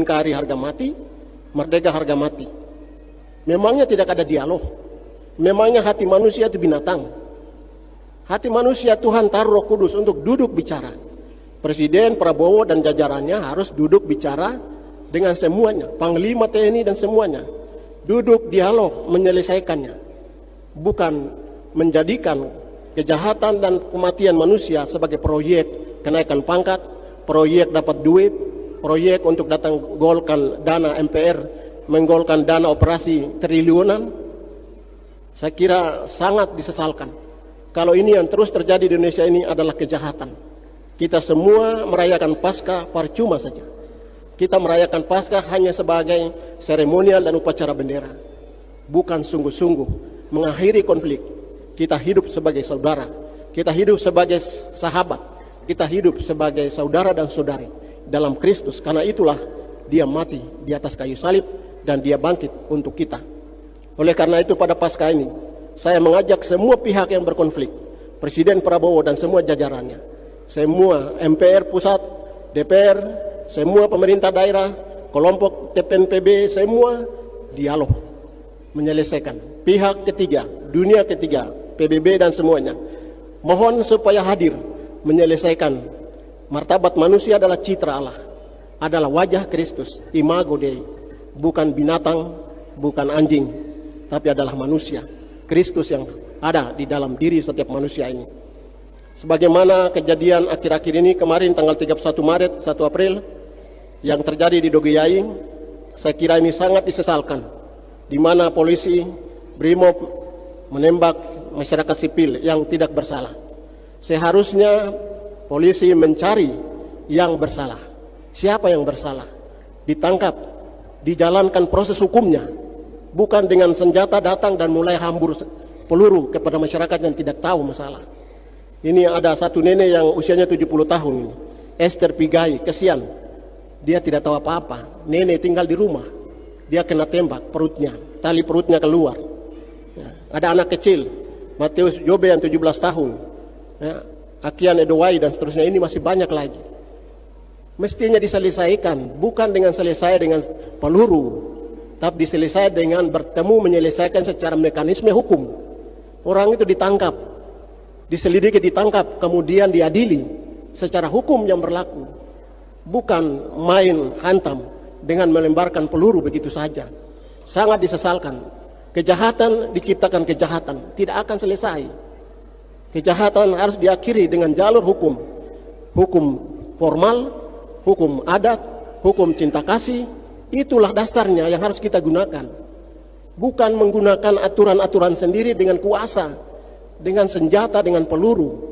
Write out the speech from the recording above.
NKRI harga mati, Merdeka harga mati. Memangnya tidak ada dialog? Memangnya hati manusia itu binatang? Hati manusia Tuhan taruh Roh Kudus untuk duduk bicara. Presiden Prabowo dan jajarannya harus duduk bicara dengan semuanya, Panglima TNI dan semuanya. Duduk dialog menyelesaikannya. Bukan menjadikan kejahatan dan kematian manusia sebagai proyek kenaikan pangkat, proyek dapat duit, proyek untuk datang golkan dana MPR, menggolkan dana operasi triliunan. Saya kira sangat disesalkan. Kalau ini yang terus terjadi di Indonesia ini adalah kejahatan. Kita semua merayakan Paskah percuma saja. Kita merayakan Paskah hanya sebagai seremonial dan upacara bendera. Bukan sungguh-sungguh mengakhiri konflik. Kita hidup sebagai saudara. Kita hidup sebagai sahabat. Kita hidup sebagai saudara dan saudari dalam Kristus. Karena itulah dia mati di atas kayu salib dan dia bangkit untuk kita. Oleh karena itu pada Paskah ini, saya mengajak semua pihak yang berkonflik, Presiden Prabowo dan semua jajarannya, semua MPR pusat, DPR, semua pemerintah daerah, kelompok TPNPB, semua dialog, menyelesaikan. Pihak ketiga, dunia ketiga, PBB dan semuanya, mohon supaya hadir, menyelesaikan. Martabat manusia adalah citra Allah, adalah wajah Kristus, imago Dei, bukan binatang, bukan anjing, tapi adalah manusia, Kristus yang ada di dalam diri setiap manusia ini. Sebagaimana kejadian akhir-akhir ini kemarin tanggal 31 Maret, 1 April yang terjadi di Dogiyai, saya kira ini sangat disesalkan, di mana polisi Brimob menembak masyarakat sipil yang tidak bersalah. Seharusnya polisi mencari yang bersalah. Siapa yang bersalah? Ditangkap, dijalankan proses hukumnya. Bukan dengan senjata datang dan mulai hambur peluru kepada masyarakat yang tidak tahu masalah. Ini ada satu nenek yang usianya 70 tahun, Esther Pigai, kesian. Dia tidak tahu apa-apa. Nenek tinggal di rumah. Dia kena tembak perutnya, tali perutnya keluar. Ya, ada anak kecil, Matius Jobe yang 17 tahun. Ya, Akian Edowai dan seterusnya, ini masih banyak lagi. Mestinya diselesaikan, bukan dengan selesai dengan peluru, tapi diselesaikan dengan bertemu menyelesaikan secara mekanisme hukum. Orang itu ditangkap, diselidiki, ditangkap, kemudian diadili secara hukum yang berlaku. Bukan main hantam dengan melemparkan peluru begitu saja. Sangat disesalkan. Kejahatan diciptakan kejahatan, tidak akan selesai. Kejahatan harus diakhiri dengan jalur hukum. Hukum formal, hukum adat, hukum cinta kasih. Itulah dasarnya yang harus kita gunakan. Bukan menggunakan aturan-aturan sendiri dengan kuasa, dengan senjata, dengan peluru.